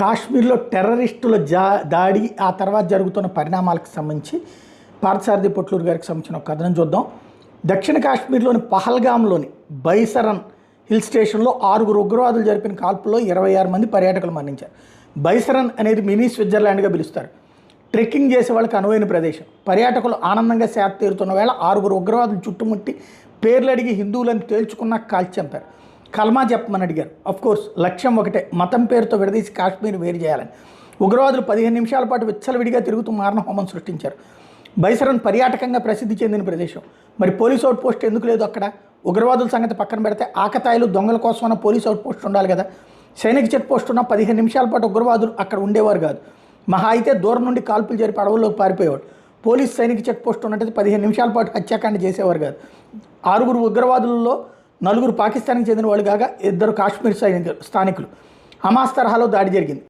కాశ్మీర్లో టెర్రరిస్టుల దాడి ఆ తర్వాత జరుగుతున్న పరిణామాలకు సంబంధించి పార్థసారథి పొట్లూరు గారికి సంబంధించిన ఒక కథనం చూద్దాం. దక్షిణ కాశ్మీర్లోని పహల్గామ్లోని బైసరన్ హిల్ స్టేషన్లో 6 ఉగ్రవాదులు జరిపిన కాల్పుల్లో 26 మంది పర్యాటకులు మరణించారు. బైసరన్ అనేది మినీ స్విట్జర్లాండ్గా పిలుస్తారు. ట్రెక్కింగ్ చేసే వాళ్ళకి అనువైన ప్రదేశం. పర్యాటకులు ఆనందంగా సేద తీరుతున్న వేళ 6 ఉగ్రవాదులు చుట్టుముట్టి పేర్లు అడిగి హిందువులను తేల్చుకున్నాక కాల్చి చంపారు. కల్మా చెప్పమని అడిగారు. కోర్స్ లక్ష్యం ఒకటే, మతం పేరుతో విడదీసి కాశ్మీర్ వేరు చేయాలని. ఉగ్రవాదులు 15 నిమిషాల పాటు విచ్చలవిడిగా తిరుగుతూ మారణహోమం సృష్టించారు. బైసరన్ పర్యాటకంగా ప్రసిద్ధి చెందిన ప్రదేశం. మరి పోలీస్ అవుట్ పోస్ట్ ఎందుకు లేదు అక్కడ? ఉగ్రవాదుల సంగతి పక్కన పెడితే ఆకతాయిలు దొంగల కోసమైనా పోలీస్ అవుట్ పోస్ట్ ఉండాలి కదా. సైనిక చెక్ పోస్ట్ ఉన్న 15 నిమిషాల పాటు ఉగ్రవాదులు అక్కడ ఉండేవారు కాదు. మహా అయితే దూరం నుండి కాల్పులు జరిపి అడవుల్లోకి పారిపోయేవాడు. పోలీస్ సైనిక చెక్ పోస్ట్ ఉన్నట్టు 15 నిమిషాల పాటు హత్యాకాండ చేసేవారు కాదు. 6 ఉగ్రవాదులలో 4 పాకిస్తాన్కి చెందిన వాళ్ళు కాగా 2 కాశ్మీర్ స్థానికులు. హమాస్ తరహాలో దాడి జరిగింది.